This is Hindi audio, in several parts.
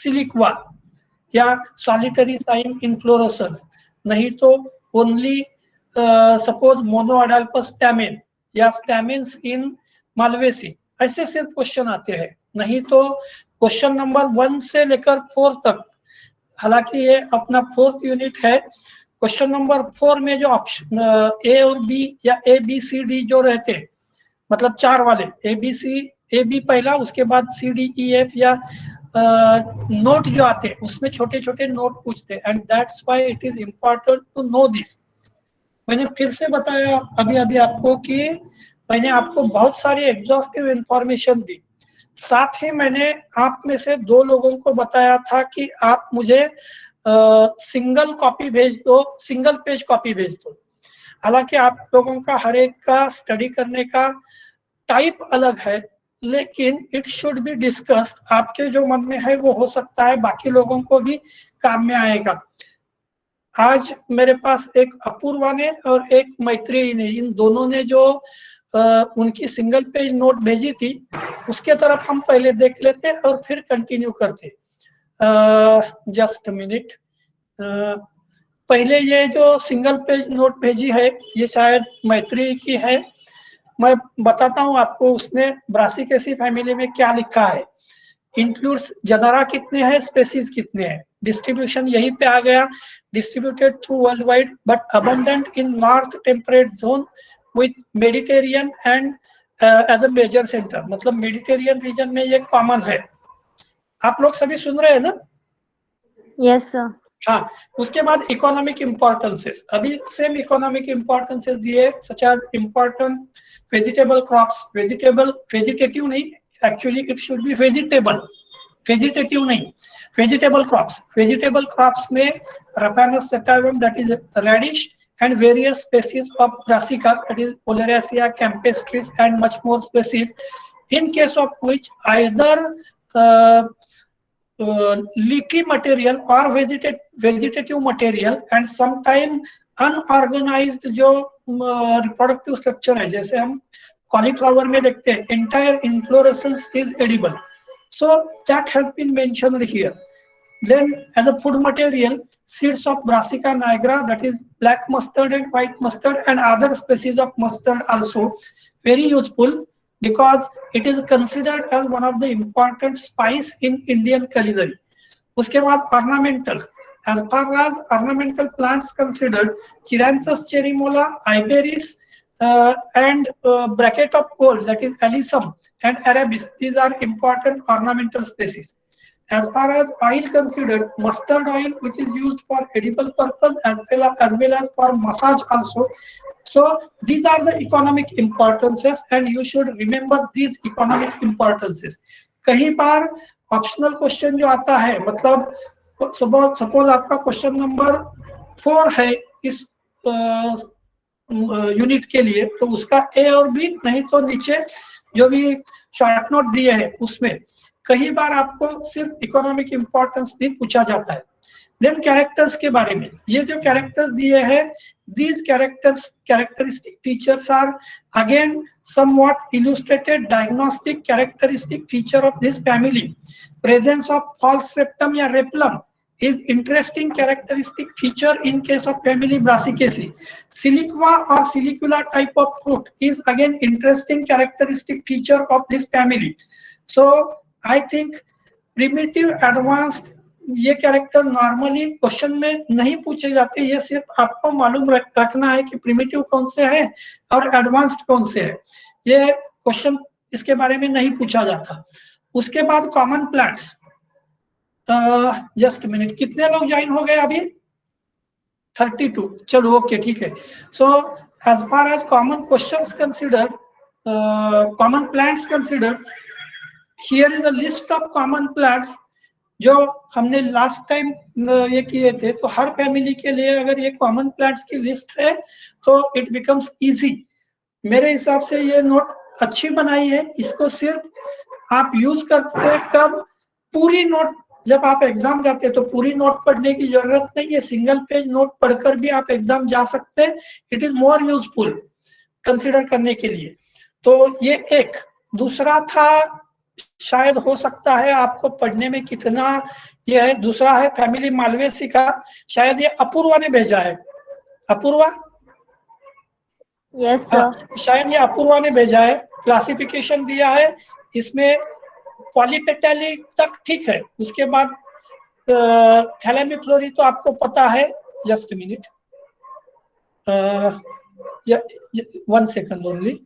सिलिक्वा या सॉलिटरी साइम इन्फ्लोरेसेंस, नहीं तो ओनली सपोज मोनोअडाल्पस स्टैमेन या स्टैमेन्स इन मालवेसी, ऐसे सिर्फ क्वेश्चन आते हैं। नहीं तो क्वेश्चन नंबर 1 से लेकर 4 तक, हालांकि ये अपना 4th यूनिट है, क्वेश्चन नंबर 4 में जो ऑप्शन ए और बी या ए बी सी डी जो रहते हैं, मतलब 4 वाले A B C, A B पहला, उसके बाद सी डी ई एफ या नोट जो आते हैं उसमें छोटे छोटे नोट पूछते हैं, and that's why it is important to know this. मैंने फिर से बताया अभी अभी आपको कि मैंने आपको बहुत सारी एग्जॉस्टिव इंफॉर्मेशन दी, साथ ही मैंने आप में से 2 लोगों को बताया था कि आप मुझे सिंगल कॉपी भेज दो, सिंगल पेज कॉपी भेज दो। हालांकि आप लोगों का हर एक का स्टडी करने का टाइप अलग है, लेकिन इट शुड बी डिस्कस्ड। आपके जो मन में है वो हो सकता है बाकी लोगों को भी काम में आएगा। आज मेरे पास एक अपूर्वा ने और एक मैत्रेयी ने, इन दोनों ने जो उनकी सिंगल पेज नोट भेजी थी, उसके तरफ हम पहले देख लेते और फिर कंटिन्यू करते। Just minute. पहले ये जो सिंगल पेज नोट भेजी है ये शायद मैत्रेयी की है। मैं बताता हूँ आपको उसने ब्रासिकेसी फैमिली में क्या लिखा है। इंक्लूड्स जनरा कितने हैं, स्पेसीज कितने हैं, डिस्ट्रीब्यूशन यहीं पे आ गया, distributed through world wide but abundant in north temperate zone with Mediterranean and as a major centre, मतलब मेडिटेरियन रीजन में ये कॉमन है। आप लोग सभी सुन रहे हैं ना? Yes sir. हाँ, उसके बाद इकोनॉमिक इम्पोर्टेंसेस, अभी सेम इकोनॉमिक इम्पोर्टेंसेस दिए, such as important vegetable crops, vegetative नहीं, actually it should be vegetable, vegetative नहीं, वेजिटेबल क्रॉप्स में Raphanus sativus that is radish and various species of brassica, that is Oleracea, campestris and much more species, in case of which either leaky material or vegetative material and sometime unorganized जो reproductive structure है, जैसे हम कॉलीफ्लावर में देखते हैं entire inflorescence is edible, so that has been mentioned here. Then as a food material, seeds of Brassica nigra, that is black mustard and white mustard and other species of mustard also very useful because it is considered as one of the important spice in Indian culinary. उसके बाद ornamentals, as far as ornamental plants considered, Chiranthus cherimola, Iberis and bracket of gold, that is Alyssum and Arabis, these are important ornamental species. As far as oil considered, mustard oil, which is used for edible purpose as well as for massage also. So these are the economic importances and you should remember these economic importances. कई बार ऑप्शनल क्वेश्चन जो आता है, मतलब सपोज आपका क्वेश्चन नंबर 4 है इस यूनिट के लिए, तो उसका ए और बी, नहीं तो नीचे जो भी शॉर्ट नोट दिए हैं उसमें कई बार आपको सिर्फ इकोनॉमिक इंपॉर्टेंस भी पूछा जाता है। देन कैरेक्टर्स के बारे में, ये जो कैरेक्टर्स दिए हैं, these characteristic features are again somewhat illustrated diagnostic characteristic feature of this family. Presence of false septum या replum is interesting characteristic feature in case of family Brassicaceae. Siliqua or Silicula type of fruit is again interesting characteristic feature of this family. So I think primitive advanced ये कैरेक्टर नॉर्मली क्वेश्चन में नहीं पूछे जाते, ये सिर्फ आपको मालूम रखना है कि प्रिमिटिव कौन से हैं और एडवांस्ड कौन से हैं, ये क्वेश्चन इसके बारे में नहीं पूछा जाता। उसके बाद कॉमन प्लांट्स, जस्ट मिनट, कितने लोग ज्वाइन हो गए अभी? 32, चलो ओके ठीक है। So as far as common questions considered, common plants considered, here is a list of common plants जो हमने लास्ट टाइम ये किए थे। तो हर फैमिली के लिए अगर ये कॉमन प्लांट्स की लिस्ट है तो इट बिकम्स इजी। मेरे हिसाब से ये नोट अच्छी बनाई है, इसको सिर्फ आप यूज करते हैं कब? पूरी नोट जब आप एग्जाम जाते हैं तो पूरी नोट पढ़ने की जरूरत नहीं है, सिंगल पेज नोट पढ़कर भी आप एग्जाम जा सकते हैं। It is more useful consider करने के लिए। तो ये एक। दूसरा था शायद हो सकता है आपको पढ़ने में कितना ये है। दूसरा है फैमिली मालवेसी का, शायद ये अपूर्वा ने भेजा है। अपूर्वा, Yes, हाँ sir. शायद ये अपूर्वा ने भेजा है। क्लासिफिकेशन दिया है इसमें, पॉलीपेटाली तक ठीक है, उसके बाद थैलेमिफ्लोरी तो आपको पता है। Just minute, 1 second only.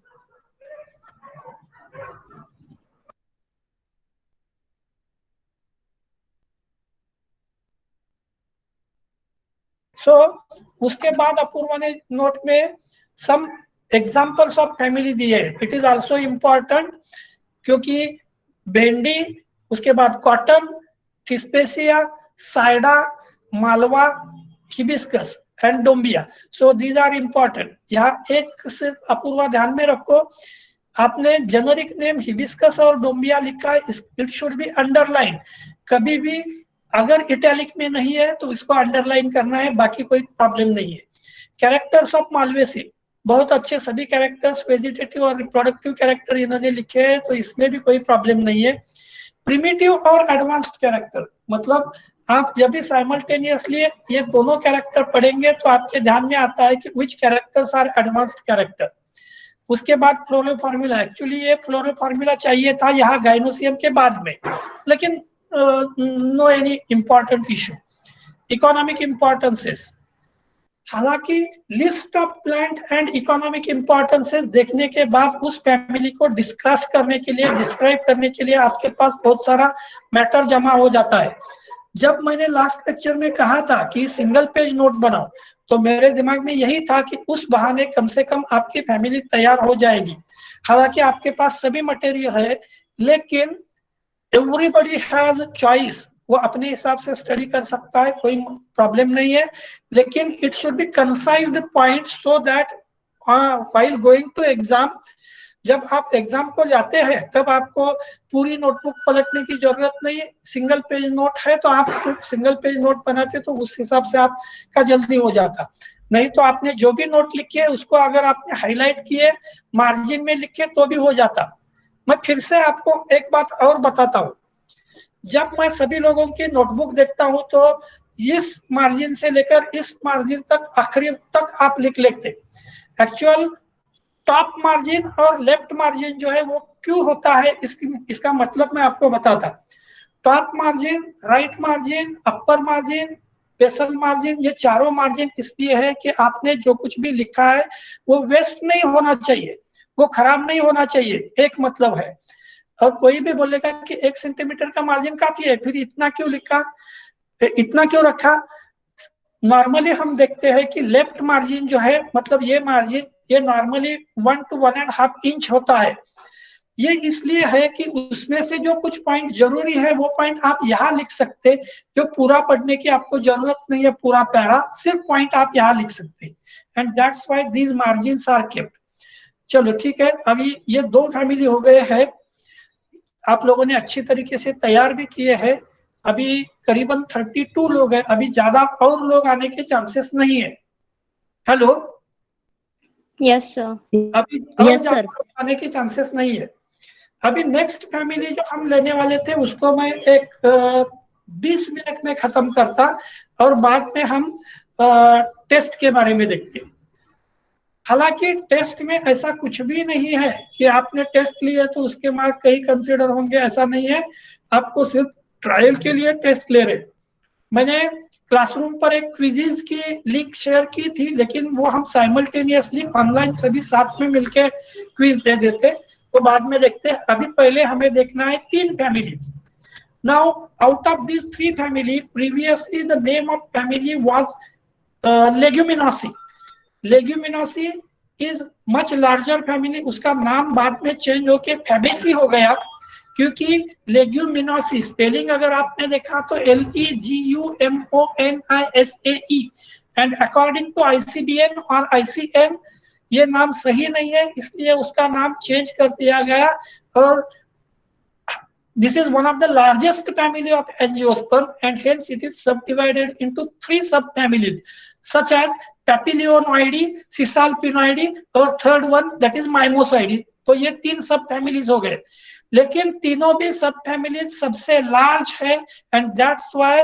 So उसके बाद अपूर्वा ने नोट में सम एग्जांपल्स ऑफ फैमिली दिए। इट इज आल्सो इम्पोर्टेंट, क्योंकि भेंडी, उसके बाद cotton, Thespesia, Sida, Malva, hibiscus and Dombeya. So these are important. यहाँ एक सिर्फ अपूर्वा ध्यान में रखो, आपने जेनरिक नेम हिबिस्कस और डोम्बिया लिखा है, इट शुड बी अंडरलाइन। कभी भी अगर इटैलिक में नहीं है तो इसको अंडरलाइन करना है, बाकी कोई प्रॉब्लम नहीं है। कैरेक्टर्स ऑफ मालवेसी बहुत अच्छे, सभी कैरेक्टर्स वेजिटेटिव और रिप्रोडक्टिव कैरेक्टर इन्होंने लिखे हैं, तो इसमें भी कोई प्रॉब्लम नहीं है। प्रिमिटिव और एडवांस्ड कैरेक्टर, मतलब आप जब भी साइमल्टेनियसली ये दोनों कैरेक्टर पढ़ेंगे तो आपके ध्यान में आता है कि which characters are advanced character. उसके बाद फ्लोरल फार्मूला, एक्चुअली ये फ्लोरल फार्मूला चाहिए था यहाँ गाइनोसियम के बाद में, लेकिन no any important issue. Economic importances, हालांकि list of plant and economic importances देखने के बाद उस फैमिली को डिस्कस करने के लिए, डिस्क्राइब करने के लिए आपके पास बहुत सारा मैटर जमा हो जाता है। जब मैंने लास्ट लेक्चर में कहा था कि सिंगल पेज नोट बनाओ, तो मेरे दिमाग में यही था कि उस बहाने कम से कम आपकी फैमिली तैयार हो जाएगी। हालांकि आपके पास सभी मटेरियल है, लेकिन एवरीबडी हैज चॉइस, वो अपने हिसाब से स्टडी कर सकता है, कोई प्रॉब्लम नहीं है, लेकिन it should be concised points so that while going to exam, जब आप एग्जाम को जाते हैं तब आपको पूरी नोटबुक पलटने की जरूरत नहीं है। सिंगल पेज नोट है तो आप सिर्फ सिंगल पेज नोट बनाते तो उस हिसाब से आपका जल्दी हो जाता। नहीं तो आपने जो भी नोट लिखी है उसको अगर आपने हाईलाइट किए, मार्जिन में लिखे तो भी हो जाता। मैं फिर से आपको एक बात और बताता हूँ, जब मैं सभी लोगों की नोटबुक देखता हूँ तो इस मार्जिन से लेकर इस मार्जिन तक, आखिरी तक आप लिख लेते। एक्चुअल टॉप मार्जिन और लेफ्ट मार्जिन जो है वो क्यों होता है, इसका मतलब मैं आपको बताता। टॉप मार्जिन, राइट मार्जिन, अपर मार्जिन, बेसल मार्जिन, ये चारों मार्जिन इसलिए है कि आपने जो कुछ भी लिखा है वो वेस्ट नहीं होना चाहिए, वो खराब नहीं होना चाहिए, एक मतलब है। और कोई भी बोलेगा कि 1 सेंटीमीटर का मार्जिन काफी है, फिर इतना क्यों लिखा, इतना क्यों रखा। नॉर्मली हम देखते हैं कि लेफ्ट मार्जिन जो है, मतलब ये मार्जिन, ये नॉर्मली 1 to 1.5 इंच होता है। ये इसलिए है कि उसमें से जो कुछ पॉइंट जरूरी है वो पॉइंट आप यहाँ लिख सकते, जो पूरा पढ़ने की आपको जरूरत नहीं है, पूरा पैरा, सिर्फ पॉइंट आप यहाँ लिख सकते, and that's why these margins are kept. चलो ठीक है, अभी ये 2 फैमिली हो गए हैं, आप लोगों ने अच्छी तरीके से तैयार भी किए हैं। अभी करीबन 32 लोग हैं, अभी ज्यादा और लोग आने के चांसेस नहीं है। Hello, Yes, sir. अभी और Yes, sir. ज्यादा आने के चांसेस नहीं है। अभी नेक्स्ट फैमिली जो हम लेने वाले थे उसको मैं एक 20 मिनट में खत्म करता, और बाद में हम टेस्ट के बारे में देखते। हालांकि टेस्ट में ऐसा कुछ भी नहीं है कि आपने टेस्ट लिया तो उसके मार्क कहीं कंसिडर होंगे, ऐसा नहीं है। आपको सिर्फ ट्रायल के लिए टेस्ट ले रहे। मैंने क्लासरूम पर एक क्विज़ की लिंक शेयर की थी, लेकिन वो हम साइमल्टेनियसली ऑनलाइन सभी साथ में मिलके क्विज दे देते, तो बाद में देखते हैं। अभी पहले हमें देखना है 3 families. Now out of this 3 family, previously the name of family was Leguminosae. Leguminosae is much larger family, उसका नाम बाद में चेंज होके फैबेसी हो गया, क्योंकि लेग्यूमिनोसी स्पेलिंग अगर आपने देखा तो LEGUMONISAE, and according to ICBN और ICN ये नाम सही नहीं है, इसलिए उसका नाम चेंज कर दिया गया। और this is one of the largest family of angiosperm, and hence it is subdivided into 3 subfamilies such as Papilionoideae, Cisalpinoideae और third one that is Mimosoideae। तो ये 3 सब फैमिलीज हो गए। लेकिन तीनों भी सब फैमिलीज सबसे लार्ज है, and that's why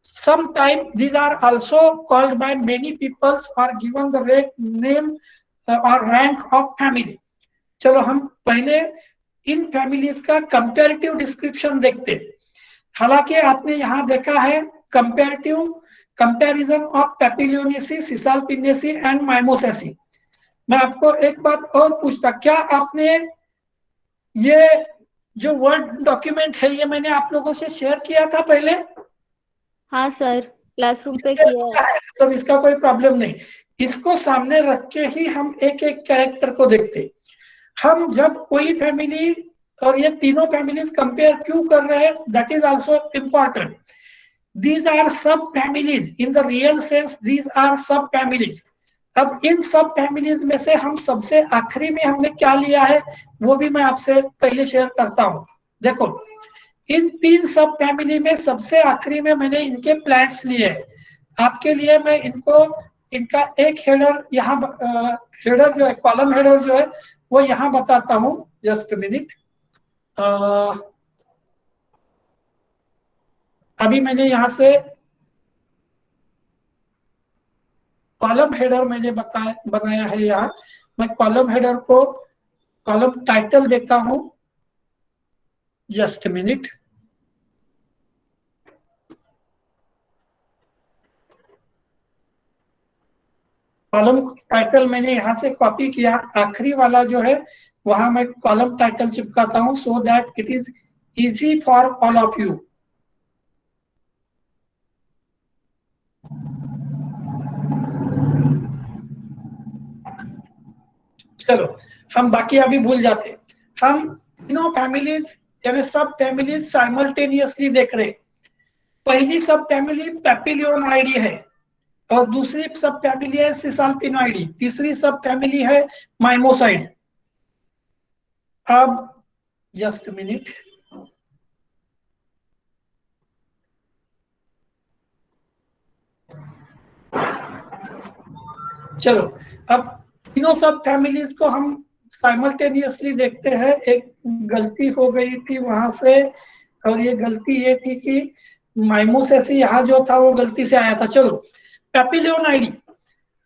sometime these are also called by many peoples or given the name or rank of family. चलो हम पहले इन फैमिलीज का कंपैरेटिव डिस्क्रिप्शन देखते हैं। हालांकि आपने यहाँ देखा है कंपैरेटिव कंपैरिजन ऑफ पेपिलियोनेसी, सिसालपिनेसी एंड माइमोसेसी। मैं आपको एक बात और पूछता, क्या आपने ये जो वर्ड डॉक्यूमेंट है ये मैंने आप लोगों से शेयर किया था पहले? हाँ सर, क्लासरूम पे किया है। तो इसका कोई प्रॉब्लम नहीं, इसको सामने रख के ही हम एक एक कैरेक्टर को देखते। हम जब कोई फैमिली और ये तीनों फैमिलीज कंपेयर क्यों कर रहे हैं, that is also important. These are subfamilies in the real sense, these are subfamilies. अब इन सब फैमिलीज में से हम सबसे आखिरी में हमने क्या लिया है वो भी मैं आपसे पहले शेयर करता हूं। देखो, इन तीन सब फैमिली में सबसे आखिरी में मैंने इनके प्लांट्स लिए हैं। आपके लिए मैं इनको इनका एक हेडर यहाँ हेडर जो है, कॉलम हेडर जो है वो यहाँ बताता हूँ। जस्ट मिनट, अभी मैंने यहाँ से कॉलम हेडर मैंने बनाया है। यहाँ मैं कॉलम हेडर को कॉलम टाइटल देता हूँ। जस्ट मिनट, कॉलम टाइटल मैंने यहाँ से कॉपी किया, आखिरी वाला जो है वहां मैं कॉलम टाइटल चिपकाता हूँ, so that it is easy for all of you. चलो हम बाकी अभी भूल जाते। हम तीनों फैमिलीज यानी सब फैमिलीज साइमल्टेनियसली देख रहे। पहली सब फैमिली पेपिलियोनाइडी है और दूसरी सब फैमिली है सिसाल्पिनॉइडी, तीसरी सब फैमिली है माइमोसाइड। अब जस्ट मिनट, चलो अब तीनों सब फैमिलीज को हम साइमल्टेनियसली देखते हैं। एक गलती हो गई थी वहां से, और ये गलती ये थी कि माइमोसेसी यहाँ जो था वो गलती से आया था। चलो पेपिलियोनाइडी,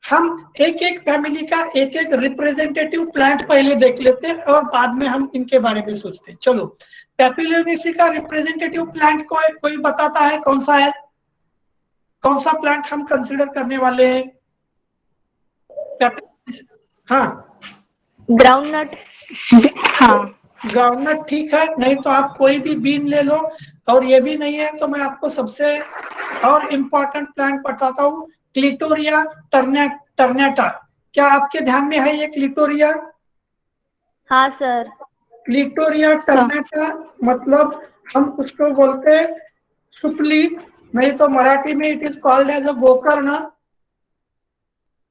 हम एक एक फैमिली का एक एक रिप्रेजेंटेटिव प्लांट पहले देख लेते हैं और बाद में हम इनके बारे में सोचते हैं। चलो पेपिलियोनेसी का रिप्रेजेंटेटिव प्लांट कोई बताता है कौन सा है? कौन सा प्लांट हम कंसिडर करने वाले हैं? हाँ, ग्राउंडनट। हाँ, ग्राउंडनट ठीक है, नहीं तो आप कोई भी बीन ले लो। और ये भी नहीं है तो मैं आपको सबसे और इम्पोर्टेंट प्लांट बताता हूँ, क्लिटोरिया टर्नेटा। क्या आपके ध्यान में है ये क्लिटोरिया? हाँ सर। क्लिटोरिया टर्नेटा मतलब हम उसको बोलते हैं सुपली, नहीं तो मराठी में it is called as a gokarna.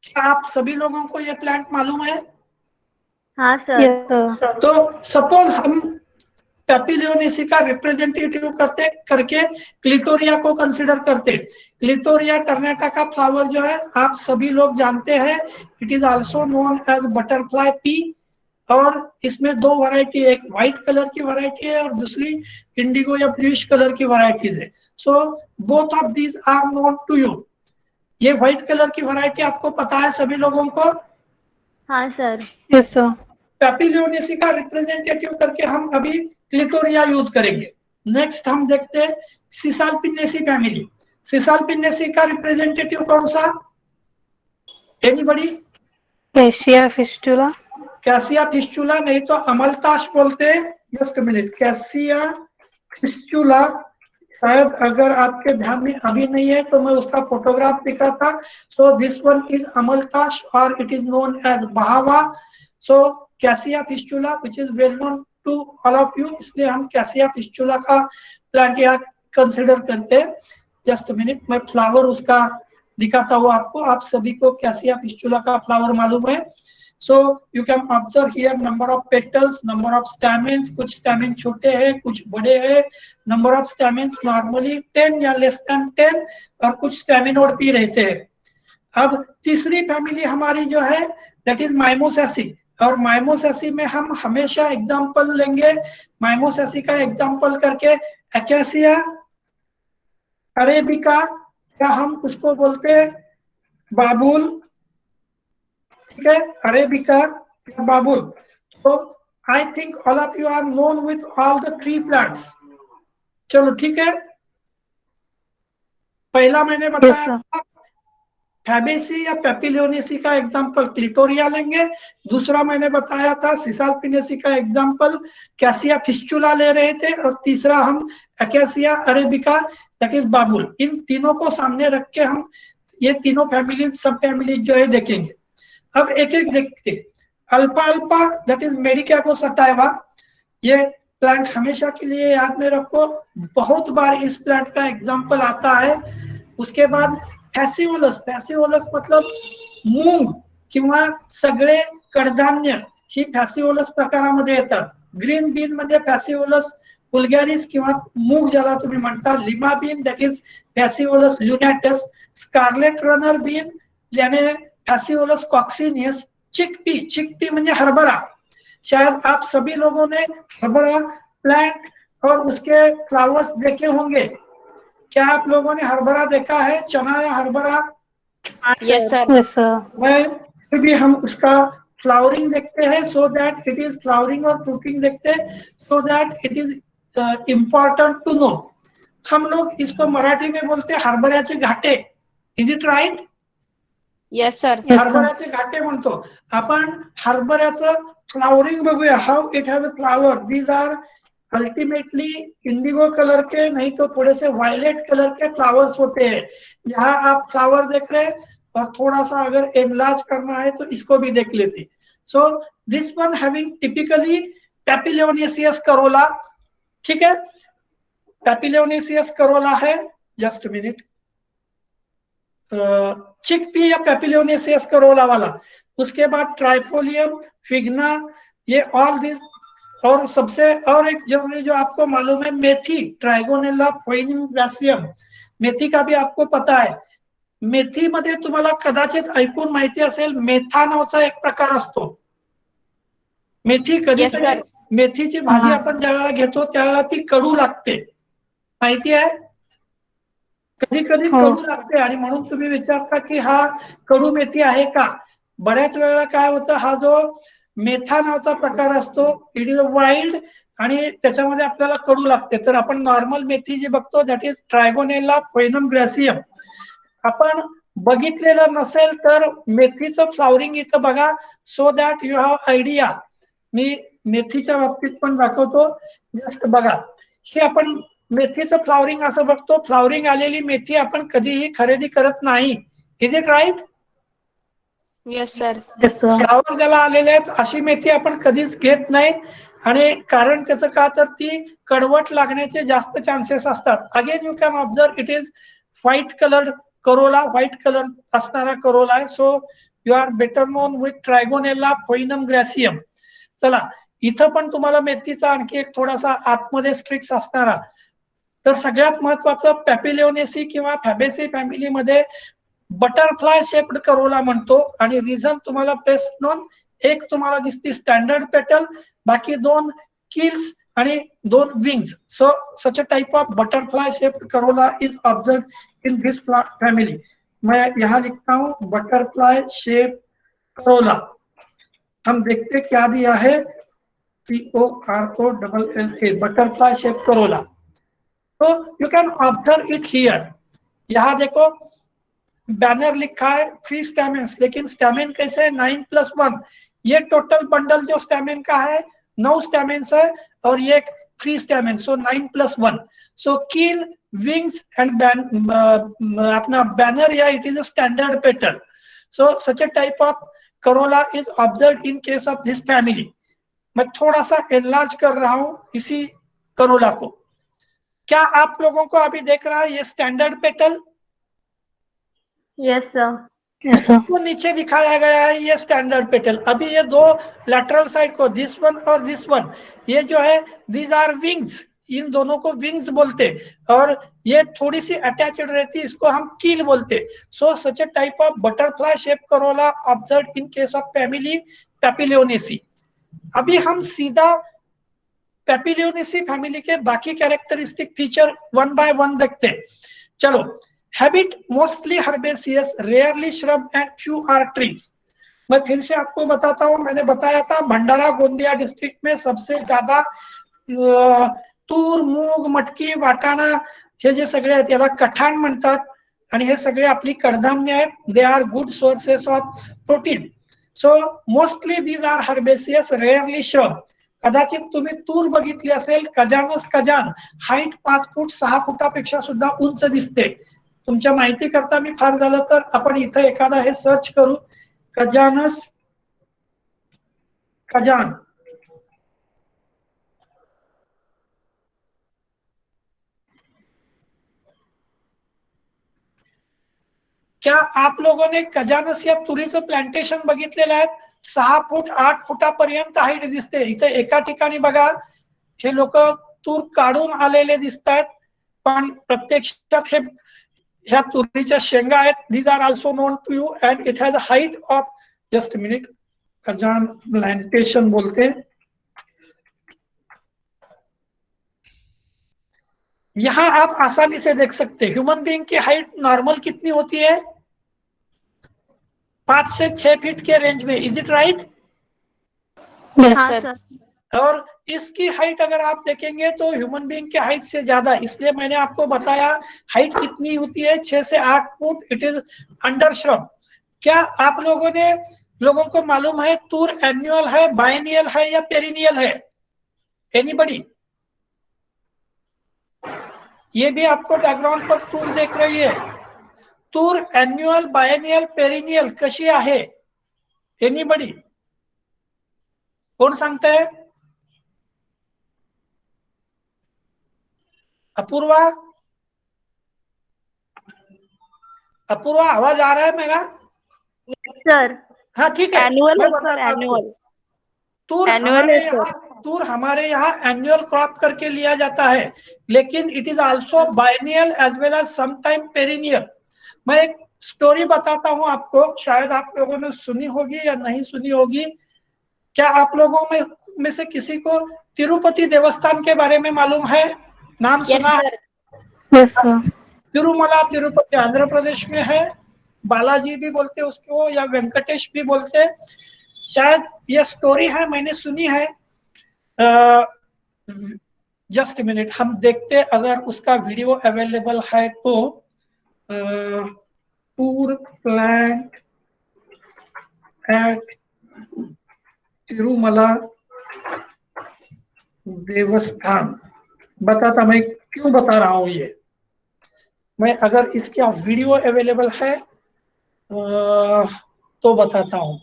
क्या आप सभी लोगों को ये प्लांट मालूम है? हाँ सर। तो सपोज हम पेपिलियोनेसी का रिप्रेजेंटेटिव करके क्लिटोरिया को कंसिडर करते। क्लिटोरिया टर्नेटा का फ्लावर जो है आप सभी लोग जानते हैं, it is also known as butterfly pea. और इसमें दो वैरायटी, एक व्हाइट कलर की वैरायटी है और दूसरी इंडिगो या ब्लूइश कलर की वैरायटीज है। So both of these are known to you. ये व्हाइट कलर की वैरायटी आपको पता है सभी लोगों को? हाँ सर। Yes sir. पेपिलियोनेसी का रिप्रेजेंटेटिव करके हम अभी क्लिटोरिया यूज करेंगे। नेक्स्ट हम देखते हैं सिसालपिनेसी फैमिली। सिसालपिनेसी का रिप्रेजेंटेटिव कौन सा? Anybody? Cassia fistula. Cassia fistula, नहीं तो अमलताश बोलते हैं। जस्ट मिनट, कैसिया फिस्टुला शायद अगर आपके ध्यान में अभी नहीं है तो मैं उसका फोटोग्राफ दिखाता। सो दिस वन इज अमलताश और इट इज नोन एज बहावा। So Cassia fistula which is well known to all of you, इसलिए हम कैसिया फिस्टुला का प्लांट यहाँ कंसिडर करते हैं। जस्ट मिनट, मैं फ्लावर उसका दिखाता हूँ आपको। आप सभी को कैसिया फिस्टुला का फ्लावर मालूम है। So you can observe here number of petals, number of stamens, कुछ स्टैमेन छोटे हैं कुछ बड़े हैं। number of stamens normally 10 या less than 10 और कुछ स्टैमेन और भी रहते हैं। अब तीसरी फैमिली हमारी जो है that is माइमोसेसी। और माइमोसेसी में हम हमेशा एग्जाम्पल लेंगे, माइमोसेसी का एग्जाम्पल करके एक्यासिया अरेबिका, या हम उसको बोलते हैं बाबुल, ठीक है, अरेबिका या बाबुल। तो I think all of you are known with all the tree plants. चलो ठीक है, पहला मैंने बताया फैबेसी या पेपिलियोनेसी का एग्जांपल क्लिटोरिया लेंगे, दूसरा मैंने बताया था सिसालपिनेसी का एग्जांपल कैसिया फिस्चुला ले रहे थे, और तीसरा हम अकेसिया अरेबिका दैट इज बाबुल। इन तीनों को सामने रख के हम ये तीनों फैमिली सब फैमिली जो है देखेंगे। अब एक एक देखते, अल्फा अल्फा दैट इज मेरिकागो सटाइवा, ये प्लांट हमेशा के लिए याद में रखो, बहुत बार इस प्लांट का एग्जांपल आता है। उसके बाद फॅसिओलस, फॅसिओलस मतलब मूंग किंवा सगळे कडधान्य ही फॅसिओलस प्रकारामध्ये येतात। ग्रीन बीन मध्ये फॅसिओलस वुल्गॅरिस किंवा मूग ज्याला तुम्ही म्हणता, lima bean that is Phaseolus lunatus, scarlet runner bean यानी फॅसिओलस कॉक्सिनियस, चिकपी, चिकपी म्हणजे हरभरा, शायद आप सभी लोगों ने हरभरा प्लांट और उसके फ्लावर्स देखे होंगे। क्या आप लोगों ने हरभरा देखा है, चना या हरभरा? Yes sir. वह भी हम उसका फ्लावरिंग देखते हैं, so that it is flowering और फ्रूटिंग देखते हैं, so that it is important to know. हम लोग इसको मराठी में बोलते हैं हरभऱ्याचे घाटे, is it right? Yes sir. हरभऱ्याचे घाटे म्हणतो आपण। हरभऱ्याचं फ्लावरिंग बघूया, how it has a flower, these are ultimately indigo colour के, नहीं तो थोड़े से वायलेट कलर के फ्लावर्स होते हैं। यहाँ आप फ्लावर देख रहे हैं, और थोड़ा सा अगर एनलार्ज करना है तो इसको भी देख लेते। So this one having typically papilionaceous corolla, ठीक है, पेपिलियोनेसियस करोला है, जस्ट मिनट, चिकपी या पेपिलियोनेसियस करोला वाला। उसके बाद ट्राइफोलियम, फिग्ना, ये ऑल दिस, और सबसे और एक जरूरी जो आपको मालूम है मेथी, ट्रायगोनेला फोइनिग्रासियम, मेथी का भी आपको पता है। मेथी मध्ये तुम्हाला कदाचित ऐकून माहिती असेल, मेथा नावाचा एक प्रकार असतो। मेथी कधी कधी मेथीची भाजी आपण ज्यावेळेला घेतो त्यावेळेला ती कडू लागते, माहिती आहे, कधी कधी कडू लागते, आणि म्हणून तुम्ही विचारता की हा कडू मेथी आहे का। बऱ्याच वेळेला काय होतं, हा जो मेथा नावाचा प्रकार असतो इट इज अ वाइल्ड, आणि त्याच्यामध्ये आपल्याला कडू लागते। तर आपण नॉर्मल मेथी जी बघतो दॅट इज ट्रायगोनेला फोइनम ग्रॅसियम। आपण बघितलेलं नसेल तर मेथीचं फ्लावरिंग इथं बघा, so that you have idea. मी मेथीच्या बाबतीत पण दाखवतो, जस्ट बघा, हे आपण मेथीचं फ्लावरिंग असं बघतो, फ्लावरिंग आलेली मेथी आपण कधीही खरेदी करत नाही, is it right? Yes sir. Flower ज्याला आलेले आहेत अशी मेथी आपण कधीच घेत नाही, आणि कारण त्याचं का तर ती कडवट लागण्याचे जास्त चान्सेस असतात। Again you can observe it is white coloured corolla, white colour असणारा करोला आहे। So you are better known with Trigonella foenum graecum. चला, इथं पण तुम्हाला मेथीचा आणखी एक थोडासा आतमध्ये स्ट्रिक्स असणारा, तर सगळ्यात महत्वाचं पेपिलियोनेसी किंवा फॅबेसी फॅमिलीमध्ये बटरफ्लाय शेप्ड करोला म्हणतो, आणि रिझन तुम्हाला बेस्ट नोन, एक तुम्हाला दिसते स्टँडर्ड पेटल, बाकी दोन कील्स आणि दोन wings. So such a type of butterfly shaped Corolla is observe in this family. मैं यहाँ लिखता हूँ बटरफ्लाई शेप करोला। हम देखते क्या दिया है, POROLLA, बटरफ्लाई शेप करोला। तो you can observe it here, यहाँ देखो बैनर लिखा है 3 स्टैमेन्स, लेकिन स्टैमेन कैसे है 9+1, ये टोटल बंडल जो स्टैमेन का है 9 स्टैमेन्स है, और ये 3 स्टैमेन, सो 9+1। सो कील, विंग्स एंड अपना बैनर, या it is a standard petal. So such a type of Corolla is observe in case of this family. मैं थोड़ा सा एनलार्ज कर रहा हूं इसी करोला को। क्या आप लोगों को अभी देख रहा है ये स्टैंडर्ड पेटल? Yes sir. वो नीचे दिखाया गया है ये स्टैंडर्ड पेटल। अभी ये दो लैटरल साइड को, दिस वन और दिस वन, ये जो है दीज आर विंग्स, इन दोनों को विंग्स बोलते, और ये थोड़ी सी अटैच्ड रहती है, इसको हम कील बोलते। So such a type of butterfly shape corolla observe in case of family Papilionaceae. अभी हम सीधा पेपिलियोनेसी फैमिली के बाकी characteristic feature one by one देखते हैं। चलो, habit mostly herbaceous, rarely shrub and few are trees. मैं फिर से आपको बताता हूँ, मैंने बताया था भंडारा गोंदिया डिस्ट्रिक्ट में सबसे ज्यादा तूर, मूग, मटकी, वाटाणा हे जे सगळे आहेत याला कठाण म्हणतात, आणि हे सगळे आपली कडधान्य आहेत. They are good sources of protein. So mostly these are herbaceous, rarely shrub. कदाचित तुम्ही तूर बघितली असेल, कजानस कजान, हाईट 5 फूट 6 फुटापेक्षा सुद्धा उंच दिसते. तुमच्या माहिती करता मी फार झालं तर आपण इथे एखादा हे सर्च करू, कजानस कजान. क्या आप लोगों ने कजानस या तुरीचं प्लांटेशन बघितलेलं आहे? 6 फूट 8 फुटापर्यंत हाईट दिसते. इथे एका ठिकाणी बघा, हे लोक तूर काढून आलेले दिसतात, पण प्रत्यक्षात हे ह्या तुरीच्या शेंगा आहेत. These are also known to you and it has a height of, just minute, कजान प्लांटेशन बोलते. यहाँ आप आसानी से देख सकते हैं ह्यूमन बीइंग की हाइट नॉर्मल कितनी होती है? 5 से 6 फीट के रेंज में. Is it right? हाँ सर। और इसकी हाइट अगर आप देखेंगे तो ह्यूमन बीइंग की हाइट से ज्यादा, इसलिए मैंने आपको बताया हाइट कितनी होती है, 6 से 8 foot. It is under shrub. क्या आप लोगों को मालूम है तूर एनुअल है, बायनियल है या पेरिनियल है? एनीबडी? ये भी आपको बैकग्राउंड पर तूर देख रही है. तूर एन्युअल, बायनियल, पेरिनियल कशी आहे? एनीबडी? कोण सांगताय? अपूर्वा? अपूर्वा, आवाज आ रहा है मेरा? सर हाँ ठीक है, एनुअल मैं है सर, बताता हूँ. एनुअल तूर हमारे यहाँ एनुअल क्रॉप करके लिया जाता है, लेकिन it is also biennial as well as sometime perennial. मैं एक स्टोरी बताता हूँ आपको, शायद आप लोगों ने सुनी होगी या नहीं सुनी होगी. क्या आप लोगों में से किसी को तिरुपति देवस्थान के बारे में मालूम है? नाम सुना? Yes sir. तिरुमला, तिरुपति आंध्र प्रदेश में है. बालाजी भी बोलते उसको, या वेंकटेश भी बोलते. शायद ये स्टोरी है, मैंने सुनी है. जस्ट मिनट, हम देखते अगर उसका वीडियो अवेलेबल है तो. टूर प्लांट एट तिरुमला देवस्थान. बताता, मैं क्यों बता रहा हूं ये. मैं अगर इसका वीडियो अवेलेबल है तो बताता हूं.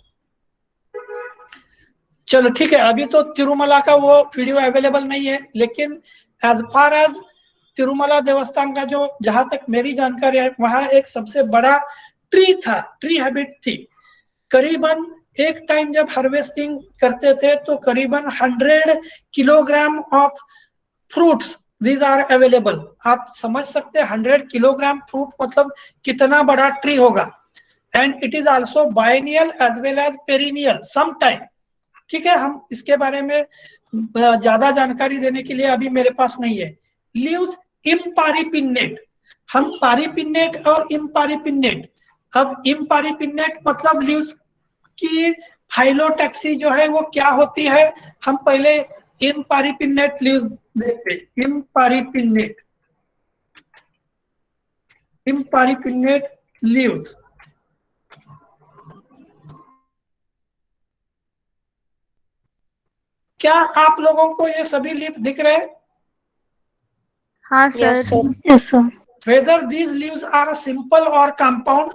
चलो ठीक है, अभी तो तिरुमला का वो वीडियो अवेलेबल नहीं है, लेकिन एज फार एज तिरुमला देवस्थान का जो, जहां तक मेरी जानकारी है, वहां एक सबसे बड़ा ट्री था, ट्री हैबिट थी. करीबन एक टाइम जब हार्वेस्टिंग करते थे तो करीबन 100 kilogram of fruits these are available. आप समझ सकते हैं 100 किलोग्राम फ्रूट मतलब कितना बड़ा ट्री होगा. And it is also biennial as well as perennial sometime. ठीक है, हम इसके बारे में ज्यादा जानकारी देने के लिए अभी मेरे पास नहीं है. लीव्स इम्पारिपिन्नेट. हम पारिपिन्नेट और इम्पारिपिन्नेट. अब इम्पारिपिन्नेट मतलब लीव्स की फाइलोटैक्सी जो है वो क्या होती है, हम पहले इम्पारिपिन्नेट लीव्स देखते. इम्पारिपिन्नेट, इम्पारिपिन्नेट लीव्स. क्या आप लोगों को ये सभी लीफ दिख रहे हैं? हाँ sir. Yes sir. Whether these leaves are simple or compound?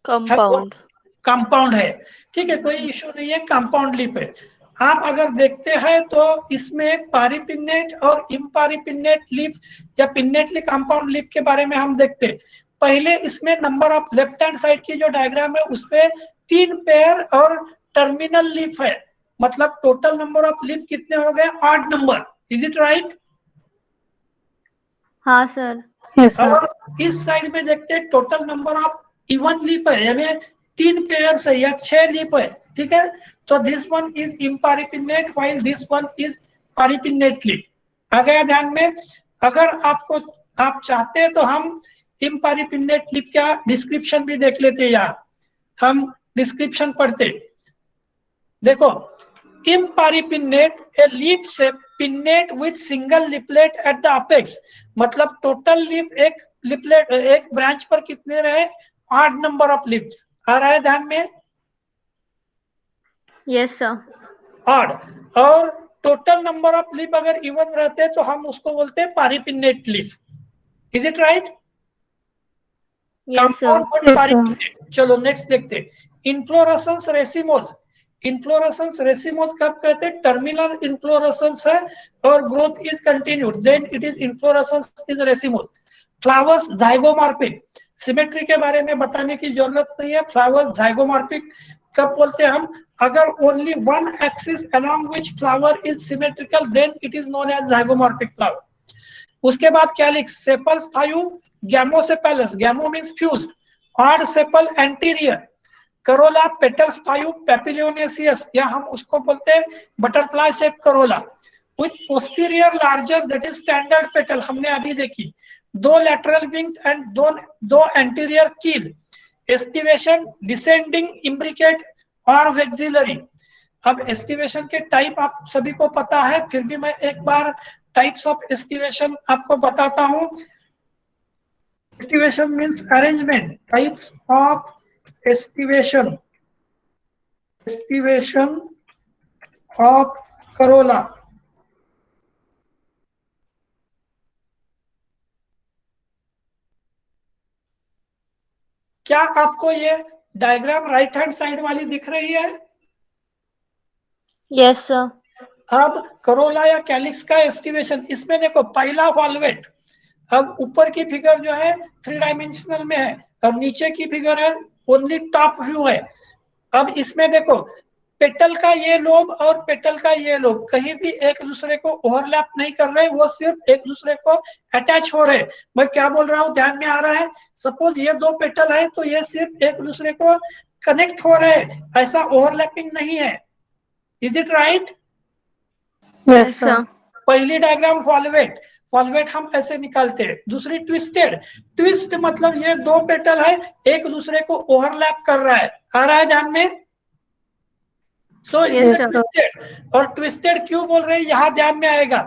Compound है. ठीक है, कोई इशू नहीं है, कंपाउंड लीफ है. आप अगर देखते हैं तो इसमें पारिपिन्नेट और इम्पारिपिन्नेट लीफ या पिन्नेटली कंपाउंड लीफ के बारे में हम देखते हैं. पहले इसमें number of, left hand side की जो डायग्राम है उसपे 3 पेयर और टर्मिनल लीफ है. मतलब टोटल नंबर ऑफ लीफ कितने हो गए? 8 नंबर। Is it right? हाँ सर। और इस साइड में देखते हैं total number of even leaf है, यानी 3 पेयर है या 6 लीफ है, ठीक है। तो this one is imparipinnate while this one is paripinnate leaf. आ गया ध्यान में? अगर आप चाहते हैं तो हम इम्पारिपिनेट लीफ का डिस्क्रिप्शन भी देख लेते हैं। यहाँ हम डिस्क्रिप्शन पढ़ते, देखो, इम्पारिपिनेट ए लीफ से pennate with single leaflet at the apex, मतलब टोटल लीफ एक लिपलेट एक ब्रांच पर कितने रहे? 8 नंबर ऑफ लीव्स। आ रहा है ध्यान में? Yes sir. 8। और टोटल नंबर ऑफ लीफ अगर इवन रहते हैं तो हम उसको बोलते हैं paripinnate leaf. Is it right? Yes sir. चलो नेक्स्ट देखते, इन्फ्लोरेसेंस रेसिमोस। इन्फ्लोरेसेंस रेसिमोस कब कहते हैं? टर्मिनल इन्फ्लोरेसेंस है और growth is continued, then it is inflorescence is racemose. Flowers zygomorphic, symmetry के बारे में बताने की जरूरत नहीं है। फ्लावर्स जाइगोमॉर्फिक कब बोलते हैं हम? अगर only one axis along which flower is symmetrical then it is known as zygomorphic flower। उसके बाद calyx, sepals 5, gamosepalous, gamo means fused, odd sepal anterior, corolla petals 5, papilionaceous, या हम उसको बोलते हैं butterfly shape corolla, with posterior larger that is standard petal, हमने अभी देखी, 2 लैटरल विंग्स एंड दो anterior keel, aestivation, descending imbricate और वेक्सिलरी। अब एस्टिवेशन के टाइप आप सभी को पता है, फिर भी मैं एक बार टाइप्स ऑफ एस्टिवेशन आपको बताता हूं। Aestivation means arrangement, types of aestivation, aestivation of Corolla. क्या आपको ये डायग्राम राइट हैंड साइड वाली दिख रही है? Yes sir. अब करोला या कैलिक्स का एस्टिवेशन, इसमें देखो पहला वॉल्वेट, अब ऊपर की फिगर जो है 3 डायमेंशनल में है और नीचे की फिगर है ओनली टॉप व्यू है। अब इसमें देखो पेटल का ये लोब और पेटल का ये लोब कहीं भी एक दूसरे को ओवरलैप नहीं कर रहे, वो सिर्फ एक दूसरे को अटैच हो रहे। मैं क्या बोल रहा हूँ ध्यान में आ रहा है? सपोज ये 2 पेटल है तो ये सिर्फ एक दूसरे को कनेक्ट हो रहे, ऐसा ओवरलैपिंग नहीं है। Is it right? Yes sir. पहली डायग्राम वॉल्वेट, वॉल्वेट हम ऐसे निकालते हैं। दूसरी ट्विस्टेड, ट्विस्ट मतलब ये 2 पेटल है एक दूसरे को ओवरलैप कर रहा है। आ रहा है ध्यान में? सो ट्विस्टेड। और ट्विस्टेड क्यों बोल रहे हैं यहाँ ध्यान में आएगा,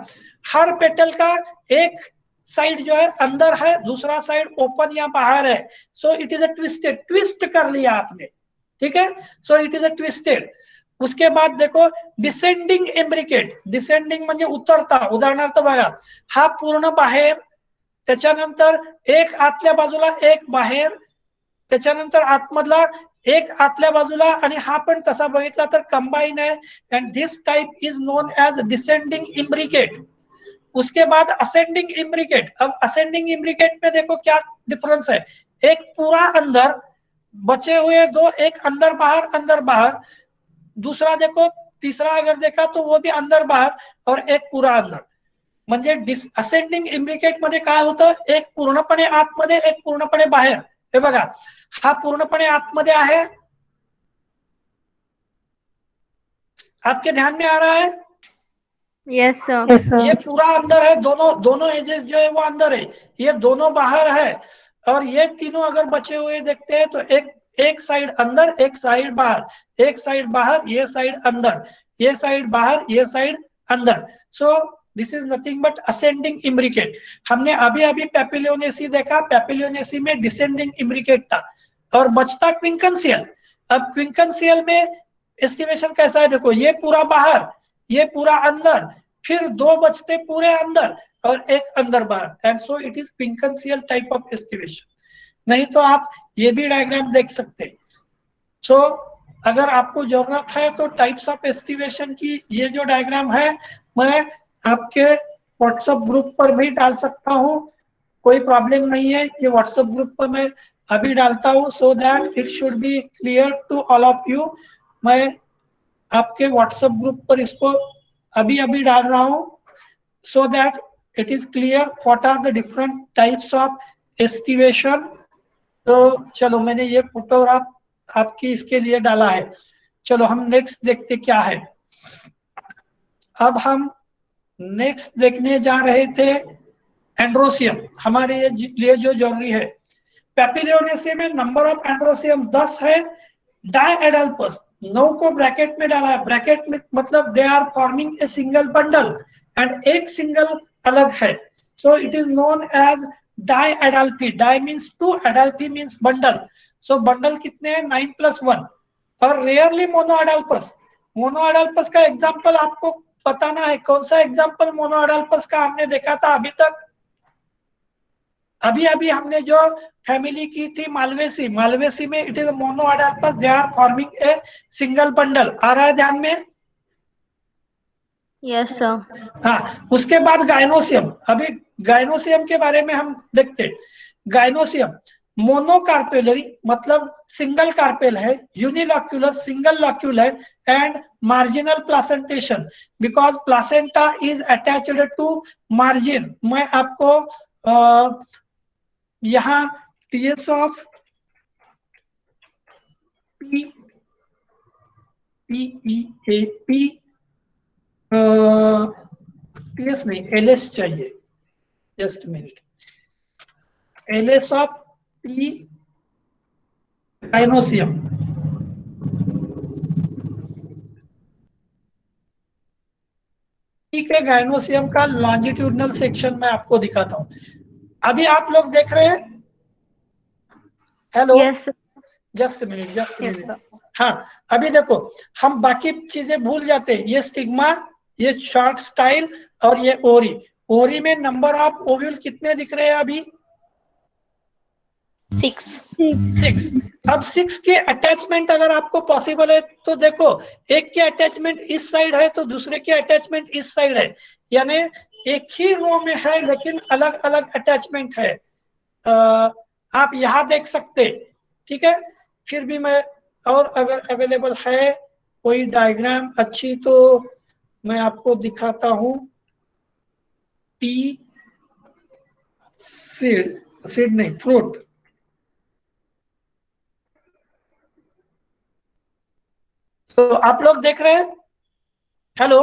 हर पेटल का एक साइड जो है अंदर है, दूसरा साइड ओपन या बाहर है। So it is a twisted, twist कर लिया आपने, ठीक है। So it is a twisted. उसके बाद देखो डिसेंडिंग इम्ब्रिकेट, डिसेंडिंग म्हणजे उतरता, उदाहरणार्थ बघा हा पूर्ण बाहेर, त्याच्यानंतर एक आतल्या बाजूला एक बाहेर, त्याच्यानंतर आतमधला एक आतल्या बाजूला, आणि हा पण तसा बघितला तर कंबाइन है, and this type is known as descending imbricate. उसके बाद असेंडिंग इम्ब्रिकेट। अब असेंडिंग इम्ब्रिकेट में देखो क्या डिफरेंस है, एक पूरा अंदर, बचे हुए 2 एक अंदर बाहर, दूसरा देखो तीसरा अगर देखा तो वो भी अंदर बाहर और एक पूरा अंदर। म्हणजे असेंडिंग इम्ब्रिकेट मध्ये काय होतं, एक पूर्णपणे आतमध्ये एक पूर्णपणे बाहेर। हे बघा हा पूर्णपणे आतमध्ये आहे, आपके ध्यान में आ रहा है? Yes sir. ये पूरा अंदर है, दोनों एजेस जो है वो अंदर है, ये दोनों बाहर है। और ये तीनों अगर बचे हुए देखते हैं तो एक साइड अंदर, एक साइड बाहर, एक साइड बाहर, ये साइड अंदर, ये साइड बाहर, ये साइड अंदर। So this is nothing but ascending imbricate. हमने अभी पेपिलियोनेसी देखा, पेपिलियोनेसी में डिसेंडिंग इम्ब्रिकेट था और बचता क्विंकनसियल। अब क्विंकनसियल में एस्टिमेशन कैसा है, देखो ये पूरा बाहर, ये पूरा अंदर, फिर 2 बचते पूरे अंदर और एक अंदर बाहर, and so it is quincuncial type of estimation. नहीं तो आप ये भी डायग्राम देख सकते हैं। सो अगर आपको जरूरत है तो टाइप्स ऑफ एस्टिमेशन की ये जो डायग्राम है मैं आपके व्हाट्सएप ग्रुप पर भी डाल सकता हूँ, कोई प्रॉब्लम नहीं है। ये व्हाट्सएप ग्रुप पर मैं अभी डालता हूँ, so that it should be clear to all of you. मैं आपके व्हाट्सएप ग्रुप पर इसको अभी अभी डाल रहा हूं, so that it is clear what are the different types of estimation। तो चलो मैंने ये फोटोग्राफ आपकी इसके लिए डाला है। चलो हम नेक्स्ट देखते क्या है। अब हम नेक्स्ट देखने जा रहे थे एंड्रोसियम, हमारे लिए जो जरूरी है। पेपिलियोनेसी में नंबर ऑफ एंड्रोसियम 10 है। डायएडल्पस 9 को ब्रैकेट में डाला है, ब्रैकेट में मतलब they are forming a single bundle and एक सिंगल अलग है, so it is known as diadelphy. Di means 2, adelphy means bundle. So bundle कितने हैं? 9+1। और रेयरली मोनोएडल्पस। मोनोएडल्पस का एग्जांपल आपको बताना है, कौन सा एग्जांपल मोनोएडल्पस का हमने देखा था अभी तक? अभी अभी हमने जो फैमिली की थी मालवेसी, मालवेसी में it is monadelphous, they are forming a single bundle. आ रहा है ध्यान में? Yes sir. हाँ, उसके बाद गाइनोसियम। अभी गाइनोसियम के बारे में हम देखते। गाइनोसियम मोनोकार्पेलरी मतलब सिंगल कार्पेल है, यूनिलॉक्यूलर सिंगल लॉक्यूल है, and marginal placentation because placenta is attached to margin. मैं आपको यहाँ TS of P A P TS नहीं, एलएस चाहिए, just minute. LS of P gynoecium. P के गाइनोसियम का लॉन्जिट्यूडनल सेक्शन मैं आपको दिखाता हूँ। अभी आप लोग देख रहे हैं? Hello, yes just minute, just yes minute. Sir. हाँ, अभी देखो, हम बाकी चीजें भूल जाते हैं। ये स्टिग्मा, ये शॉर्ट स्टाइल और ये ओरी। ओरी में नंबर ऑफ ओव्यूल कितने दिख रहे हैं अभी? 6। अब 6 के अटैचमेंट अगर आपको पॉसिबल है तो देखो, एक के अटैचमेंट इस साइड है तो दूसरे के अटैचमेंट इस साइड है, यानी एक ही रो में है लेकिन अलग अलग अटैचमेंट है। आप यहां देख सकते, ठीक है। फिर भी मैं, और अगर अवेलेबल है कोई डायग्राम अच्छी तो मैं आपको दिखाता हूं। पी सीड, सीड नहीं, फ्रूट। तो आप लोग देख रहे हैं? Hello,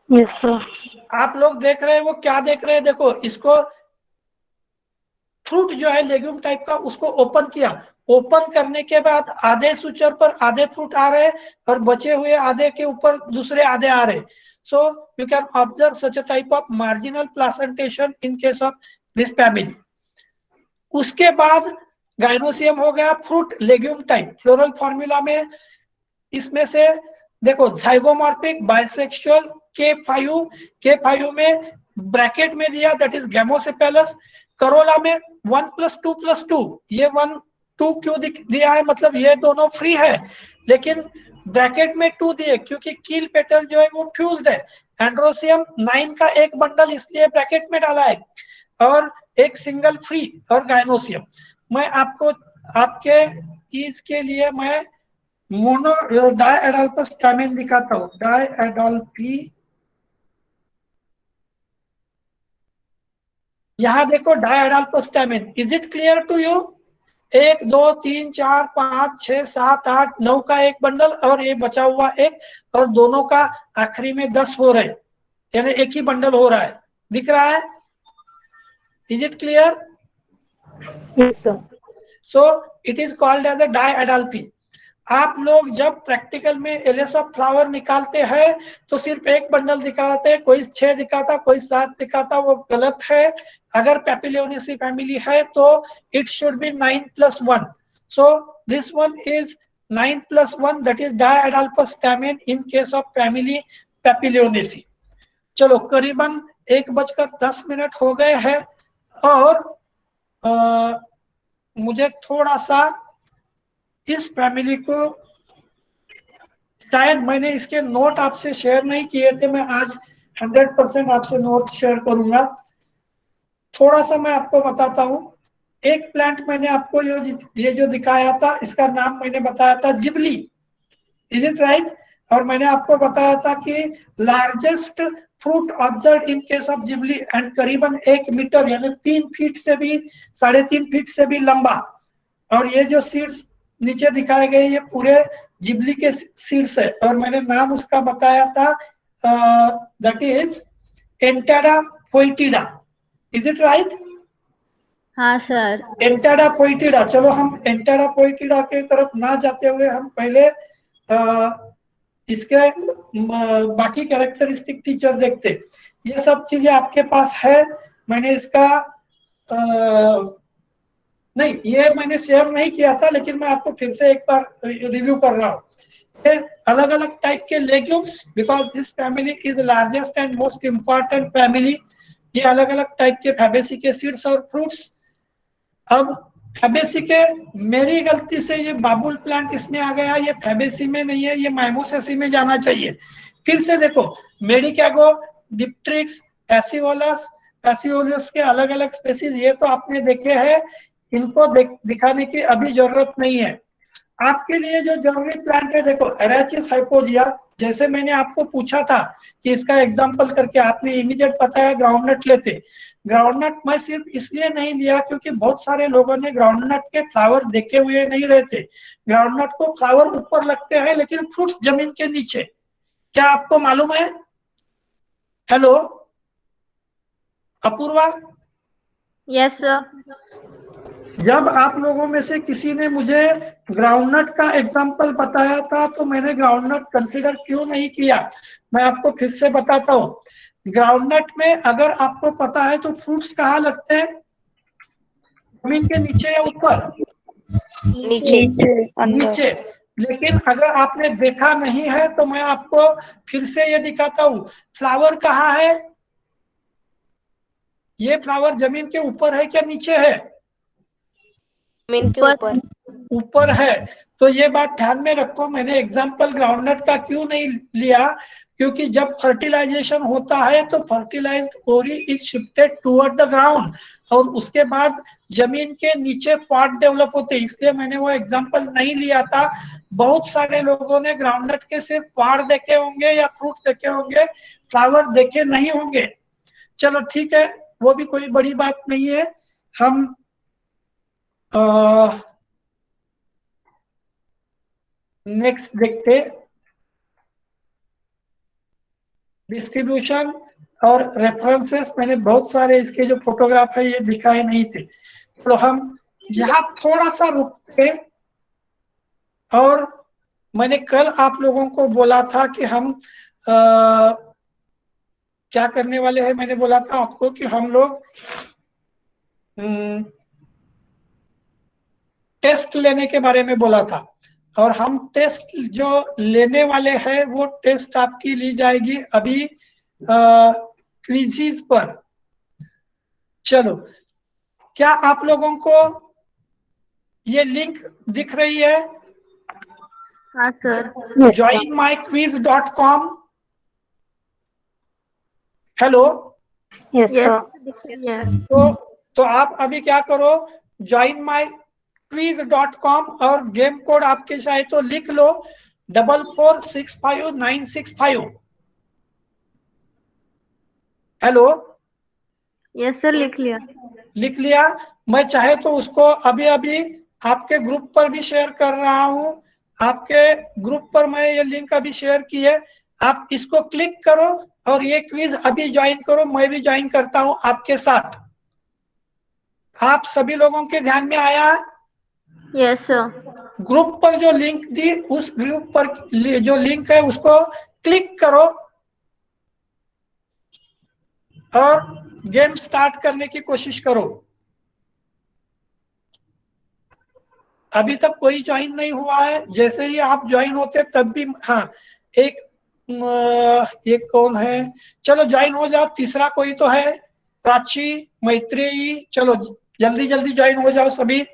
yes sir. आप लोग देख रहे हैं? वो क्या देख रहे हैं? देखो, इसको फ्रूट जो है लेग्यूम टाइप का, उसको ओपन किया। ओपन करने के बाद आधे सुचर पर आधे फ्रूट आ रहे और बचे हुए आधे के ऊपर दूसरे आधे आ रहे। So you can observe such a type of marginal placentation in case of this family. उसके बाद गाइनोसियम हो गया fruit legume type. Floral formula में इसमें से देखो, जाइगोमॉर्फिक, बाइसेक्सुअल, के5 में ब्रैकेट में दिया दैट इज गैमोसेपेलस। करोला में 1+2+2, ये 1 2 क्यों दिया है? मतलब ये दोनों फ्री है लेकिन ब्रैकेट में 2 दिए क्योंकि कील पेटल जो है वो फ्यूज्ड है। एंड्रोसियम 9 का एक बंडल इसलिए ब्रैकेट में डाला है, और एक सिंगल फ्री। और गाइनोसियम मैं आपको आपके ईज के लिए मैं मोनो डायएडल्पस स्टैमेन दिखाता हूँ। डायएडल्पी, यहाँ देखो diadelphous stamen. Is it clear to you? 1 2 3 4 5 6 7 8 9 का एक बंडल और ये बचा हुआ एक, और दोनों का आखिरी में 10 हो रहे, यानी एक ही बंडल हो रहा है। दिख रहा है? Is it clear? Yes sir. So it is called as a diadelphy. आप लोग जब प्रैक्टिकल में एलिस ऑफ फ्लावर निकालते हैं तो सिर्फ एक बंडल दिखाते हैं, कोई 6 दिखाता, कोई 7 दिखाता, वो गलत है। अगर पेपिलियोनेसी फैमिली है तो it should be 9+1। So this one is 9+1, that is diadelphous stamen in case of family Papilionaceae. चलो, करीबन 1:10 हो गए हैं, और मुझे थोड़ा सा इस फैमिली को, शायद मैंने इसके नोट आपसे शेयर नहीं किए थे, मैं आज 100% आपसे नोट शेयर करूंगा। थोड़ा सा मैं आपको बताता हूँ। एक प्लांट मैंने आपको ये जो दिखाया था, इसका नाम मैंने बताया था जिबली। Is it right? और मैंने आपको बताया था कि largest fruit observe in case of Ghibli and करीबन 1 मीटर यानी 3 फीट से भी 3.5 फीट से भी लंबा। और ये जो सीड्स नीचे दिखाए गए ये पूरे जिबली के सीड्स है, और मैंने नाम उसका बताया था, that is Entada poitida. Is it right? हाँ सर। Entada poitida. चलो हम एंटाडा पोइटिडा के तरफ ना जाते हुए हम पहले इसके बाकी कैरेक्टरिस्टिक फीचर देखते। ये सब चीजें आपके पास है, मैंने इसका नहीं, ये मैंने शेयर नहीं किया था, लेकिन मैं आपको फिर से एक बार रिव्यू कर रहा हूँ। ये अलग अलग टाइप के legumes, because this family is largest and most important family. ये अलग अलग टाइप के फैबेसी के सीड्स और फ्रूट्स। अब फैबेसी के, मेरी गलती से ये बाबुल प्लांट इसमें आ गया, ये फैबेसी में नहीं है, ये माइमोसेसी में जाना चाहिए। फिर से देखो, मेडिकैगो, डिप्ट्रिक्स, पैसिओलस, पैसिओलस के अलग अलग स्पेसीज ये तो आपने देखे हैं, इनको दिखाने की अभी जरूरत नहीं है। आपके लिए जो जरूरी प्लांट है, देखो एराचिस हाइपोजिया, जैसे मैंने आपको पूछा था कि इसका एग्जांपल करके, आपने इमीडिएट बताया ग्राउंडनट लेते। ग्राउंडनट मैं सिर्फ इसलिए नहीं लिया क्योंकि बहुत सारे लोगों ने ग्राउंडनट के फ्लावर देखे हुए नहीं रहते। ग्राउंडनट को फ्लावर ऊपर लगते हैं लेकिन फ्रूट्स जमीन के नीचे। क्या आपको मालूम है? हेलो अपूर्वा। Yes sir. जब आप लोगों में से किसी ने मुझे ग्राउंडनट का एग्जांपल बताया था तो मैंने ग्राउंडनट कंसीडर क्यों नहीं किया, मैं आपको फिर से बताता हूँ। ग्राउंडनट में अगर आपको पता है तो फ्रूट्स कहाँ लगते हैं, जमीन के नीचे या ऊपर? नीचे। नीचे। लेकिन अगर आपने देखा नहीं है तो मैं आपको फिर से ये दिखाता हूँ। फ्लावर कहाँ है? ये फ्लावर जमीन के ऊपर है क्या नीचे है? जमीन के ऊपर। ऊपर है। तो ये बात ध्यान में रखो, मैंने एग्जांपल ग्राउंडनट का क्यों नहीं लिया, क्योंकि जब फर्टिलाइजेशन होता है तो फर्टिलाइज्ड ओरी is shifted toward the ground, और उसके बाद जमीन के नीचे पॉट डेवलप होते हैं, इसलिए मैंने वो एग्जांपल नहीं लिया था। बहुत सारे लोगों ने ग्राउंडनट के सिर्फ पॉट देखे होंगे या फ्रूट देखे होंगे, फ्लावर देखे नहीं होंगे। चलो ठीक है, वो भी कोई बड़ी बात नहीं है। हम नेक्स्ट देखते, डिस्ट्रीब्यूशन और रेफरेंसेस। मैंने बहुत सारे इसके जो फोटोग्राफ है ये दिखाए नहीं थे, तो हम यहाँ थोड़ा सा रुकते। और मैंने कल आप लोगों को बोला था कि हम क्या करने वाले हैं, मैंने बोला था आपको कि हम लोग टेस्ट लेने के बारे में बोला था, और हम टेस्ट जो लेने वाले हैं वो टेस्ट आपकी ली जाएगी अभी क्विज़िज पर। चलो, क्या आप लोगों को ये लिंक दिख रही है? हाँ sir. joinmyquiz.com। Hello. Yes sir दिख रही है। तो आप अभी क्या करो, joinmyquiz.com और गेम कोड आपके चाहे तो लिख लो 4465965। हेलो। यस सर लिख लिया। लिख लिया? मैं चाहे तो उसको अभी अभी आपके ग्रुप पर भी शेयर कर रहा हूं। आपके ग्रुप पर मैं ये लिंक अभी शेयर की है, आप इसको क्लिक करो और ये क्विज अभी ज्वाइन करो। मैं भी ज्वाइन करता हूं आपके साथ। आप सभी लोगों के ध्यान में आया? Yes sir. ग्रुप पर जो लिंक दी, उस ग्रुप पर जो लिंक है उसको क्लिक करो और गेम स्टार्ट करने की कोशिश करो। अभी तक कोई ज्वाइन नहीं हुआ है, जैसे ही आप ज्वाइन होते तब भी, हाँ एक ये कौन है, चलो ज्वाइन हो जाओ। तीसरा कोई तो है, प्राची, मैत्रेयी, चलो जल्दी जल्दी ज्वाइन हो जाओ सभी।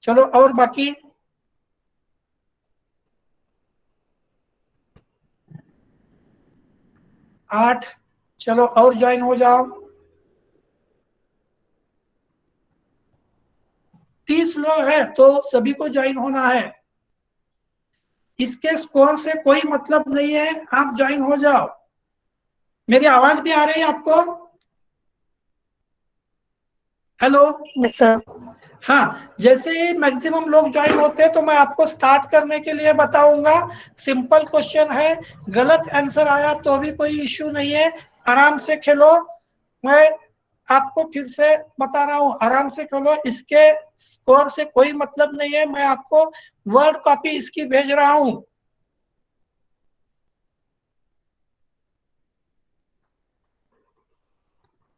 चलो, और बाकी 8, चलो और ज्वाइन हो जाओ। 30 लोग हैं तो सभी को ज्वाइन होना है। इसके स्कोर से कोई मतलब नहीं है, आप ज्वाइन हो जाओ। मेरी आवाज भी आ रही है आपको? हेलो? Yes sir. हाँ, जैसे ही मैक्सिमम लोग ज्वाइन होते हैं तो मैं आपको स्टार्ट करने के लिए बताऊंगा। सिंपल क्वेश्चन है, गलत आंसर आया तो भी कोई इश्यू नहीं है, आराम से खेलो। मैं आपको फिर से बता रहा हूँ, आराम से खेलो, इसके स्कोर से कोई मतलब नहीं है। मैं आपको वर्ड कॉपी इसकी भेज रहा हूँ।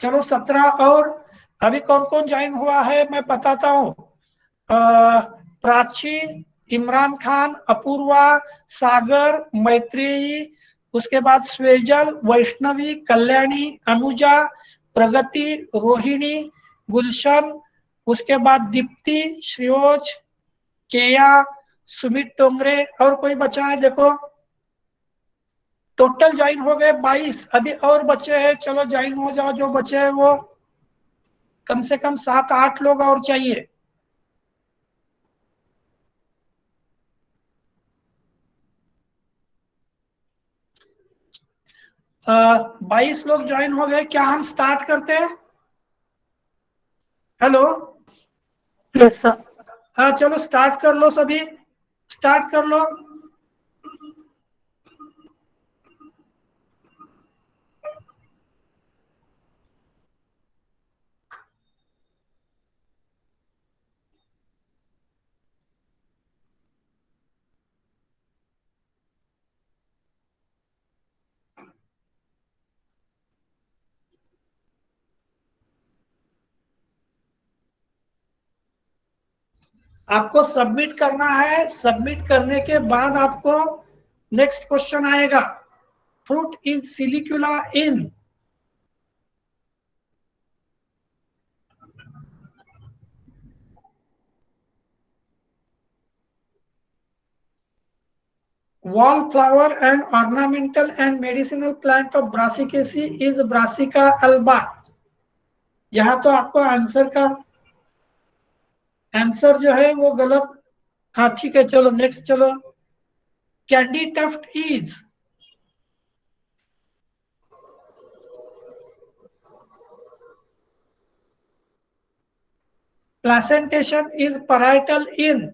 चलो 17 और अभी कौन कौन ज्वाइन हुआ है मैं बताता हूँ। प्राची, इमरान खान, अपूर्वा, सागर, मैत्रेयी, उसके बाद स्वेजल, वैष्णवी, कल्याणी, अनुजा, प्रगति, रोहिणी, गुलशन, उसके बाद दीप्ति, श्रेयोज, केया, सुमित टोंगरे, और कोई बचा है देखो। टोटल ज्वाइन हो गए 22। अभी और बचे हैं, चलो ज्वाइन हो जाओ जो बचे हैं वो। कम से कम 7-8 लोग और चाहिए। 22 लोग ज्वाइन हो गए, क्या हम स्टार्ट करते हैं? हेलो? Yes sir. हाँ चलो स्टार्ट कर लो सभी, स्टार्ट कर लो। आपको सबमिट करना है, सबमिट करने के बाद आपको नेक्स्ट क्वेश्चन आएगा। Fruit is silicula in wallflower and ornamental and medicinal plant of Brassicaceae is Brassica alba। यहाँ तो आपको आंसर का आंसर जो है वो गलत। हाँ ठीक है, चलो नेक्स्ट चलो। Candytuft is placentation is parietal in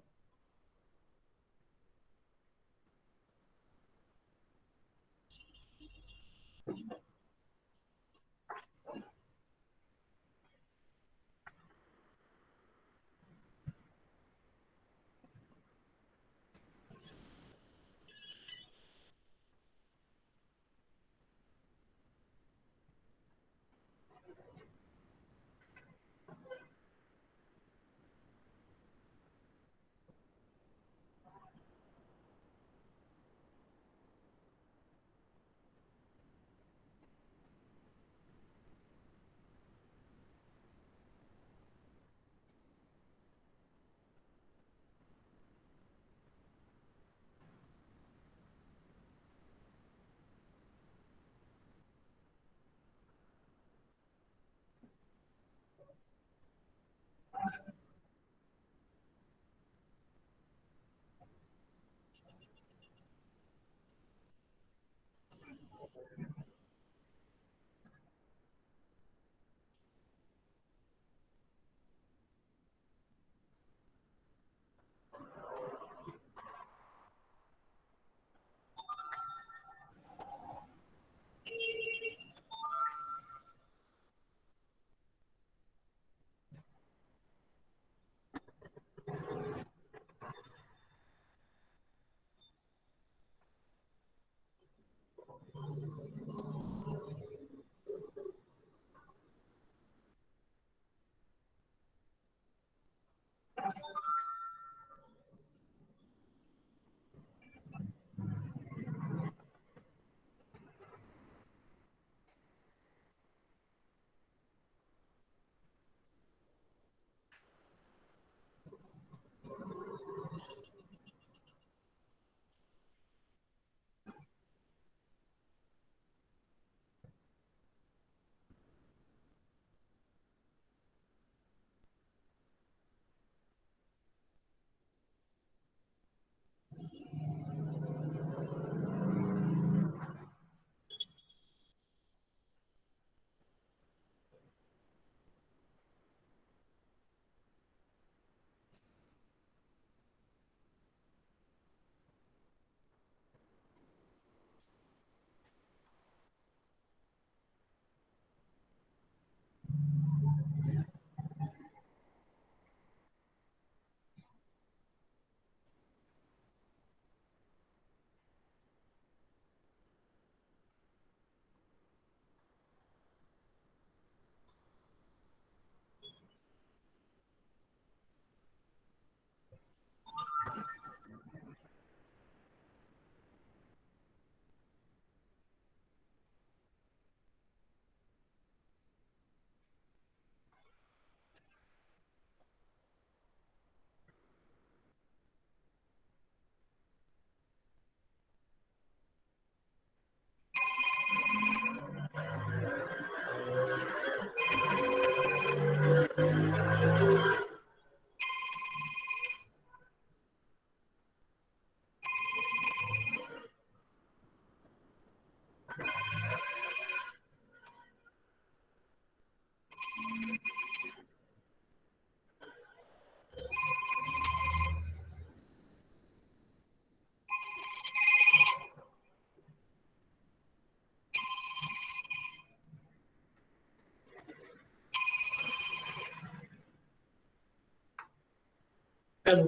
hello,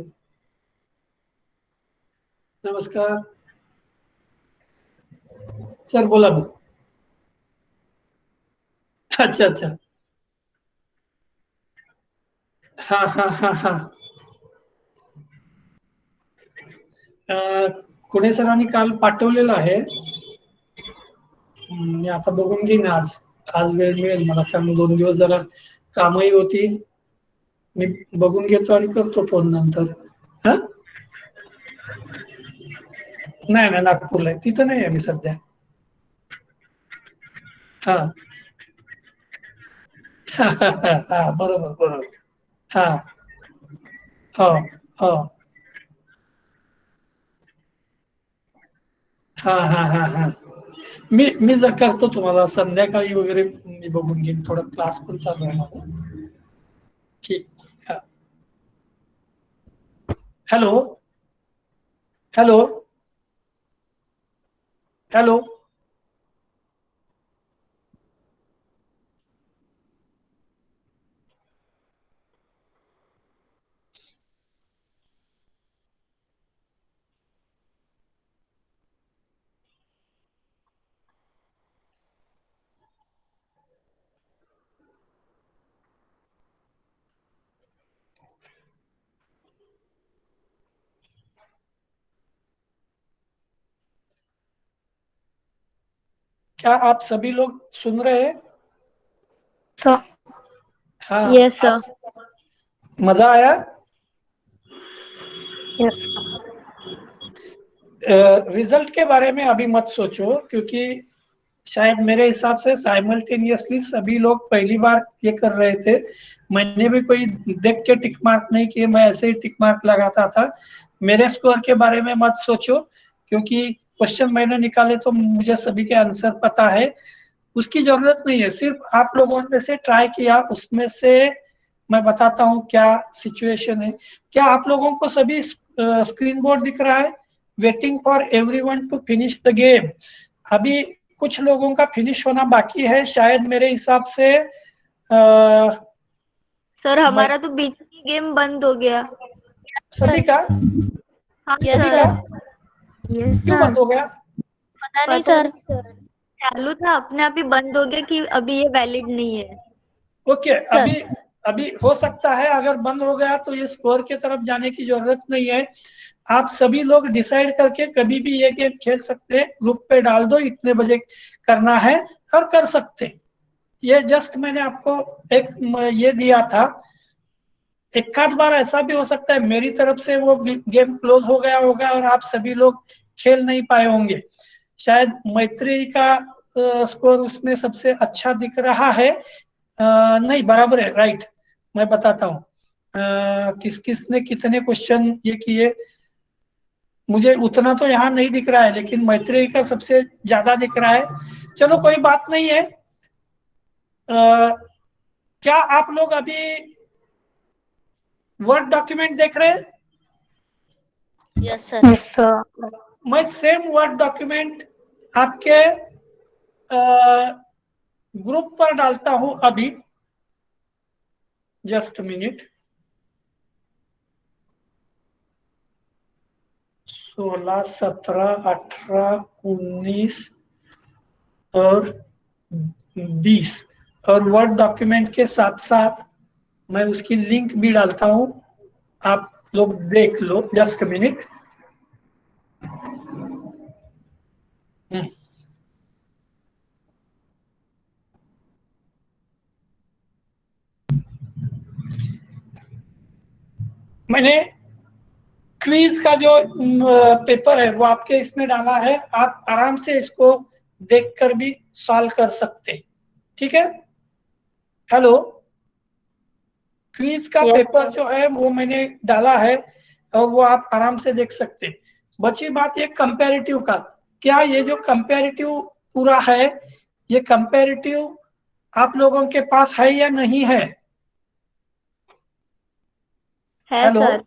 नमस्कार सर, बोला। अच्छा अच्छा, हाँ हाँ हाँ हाँ. कुणी सरांनी काल पाठवलेलं आहे. मी आता बघून घेईन आज. आज वेळ मिळेल मला, कारण 2 दिवस जरा कामही होती. मी बघून घेतो आणि करतो फोन नंतर. हा, नाही नाही, नागपूरला आहे. तिथं नाही आहे मी सध्या. हा हा हा, बरोबर बरोबर. हा, हो हो, हा हा हा हा. मी जर करतो तुम्हाला संध्याकाळी वगैरे, मी बघून घेईन. थोडा क्लास पण चालू आहे माझा. ठीक. हा. Hello hello hello. क्या आप सभी लोग सुन रहे हैं? सर हाँ. यस आप, सर. मजा आया? यस. रिजल्ट के बारे में अभी मत सोचो, क्योंकि शायद मेरे हिसाब से साइमल्टेनियसली सभी लोग पहली बार ये कर रहे थे. मैंने भी कोई देख के टिक मार्क नहीं किए, मैं ऐसे ही टिक मार्क लगाता था. मेरे स्कोर के बारे में मत सोचो, क्योंकि क्वेश्चन मैंने निकाले तो मुझे सभी के आंसर पता है. उसकी जरूरत नहीं है. सिर्फ आप लोगों ने से ट्राई किया, उसमें से मैं बताता हूँ क्या सिचुएशन है. क्या आप लोगों को सभी स्क्रीन बोर्ड दिख रहा है? Waiting for everyone to finish the game. अभी कुछ लोगों का फिनिश होना बाकी है शायद, मेरे हिसाब से. सर हमारा तो बीच में गेम बंद हो गया. सभी का हाँ यस सभी सर. का सर. यस क्यों सर. बंद हो गया? पता नहीं पता सर. नहीं सर. चालू था, अपने आप ही बंद हो गया कि अभी ये वैलिड नहीं है. Okay, sir. अभी अभी हो सकता है. अगर बंद हो गया तो ये स्कोर के तरफ जाने की जरूरत नहीं है. आप सभी लोग डिसाइड करके कभी भी ये गेम खेल सकते हैं. ग्रुप पे डाल दो इतने बजे करना है, और कर सकते हैं. ये जस्ट मैंने आपको एक ये दिया था. एक आध बार ऐसा भी हो सकता है मेरी तरफ से वो गेम क्लोज हो गया होगा और आप सभी लोग खेल नहीं पाए होंगे. शायद मैत्री का स्कोर उसमें सबसे अच्छा दिख रहा है. नहीं, बराबर है, राइट. मैं बताता हूँ किस किस ने कितने क्वेश्चन ये किए. मुझे उतना तो यहाँ नहीं दिख रहा है, लेकिन मैत्री का सबसे ज्यादा दिख रहा है. चलो, कोई बात नहीं है. क्या आप लोग अभी वर्ड डॉक्यूमेंट देख रहे हैं? Yes sir. Yes sir. मैं सेम वर्ड डॉक्यूमेंट आपके ग्रुप पर डालता हूं अभी. Just minute. 16, 17, 18, 19 और 20, और वर्ड डॉक्यूमेंट के साथ साथ मैं उसकी लिंक भी डालता हूं. आप लोग देख लो. Just minute. मैंने क्विज का जो पेपर है वो आपके इसमें डाला है. आप आराम से इसको देखकर भी सॉल्व कर सकते. ठीक है. हेलो. क्विज का यस पेपर जो है वो मैंने डाला है, और वो आप आराम से देख सकते. बची बात ये कंपैरेटिव का. क्या ये जो कंपैरेटिव पूरा है, ये कंपैरेटिव आप लोगों के पास है या नहीं है? है हेलो. सर.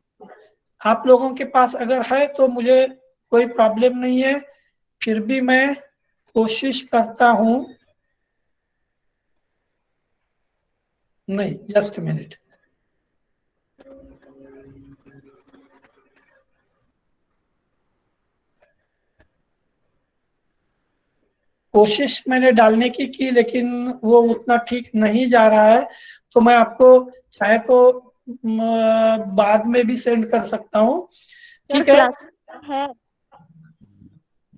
आप लोगों के पास अगर है तो मुझे कोई प्रॉब्लम नहीं है. फिर भी मैं कोशिश करता हूं. नहीं, जस्ट मिनट. कोशिश मैंने डालने की लेकिन वो उतना ठीक नहीं जा रहा है, तो मैं आपको चाहे तो बाद में भी सेंड कर सकता हूँ। सर ठीक है, क्लास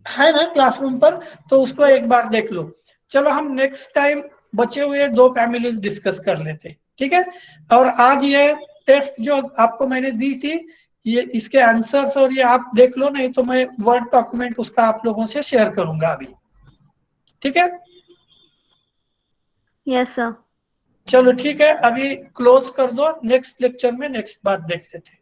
है ना क्लासरूम पर, तो उसको एक बार देख लो। चलो हम नेक्स्ट टाइम बचे हुए 2 फैमिलीज डिस्कस कर लेते, ठीक है। और आज ये टेस्ट जो आपको मैंने दी थी, ये इसके आंसर्स और ये आप देख लो, नहीं तो मैं वर्ड डॉक्यूमेंट उसका आप लोगों से शेयर करूंगा अभी, ठीक है। Yes sir. चलो ठीक है, अभी क्लोज कर दो, नेक्स्ट लेक्चर में नेक्स्ट बात देख लेते हैं।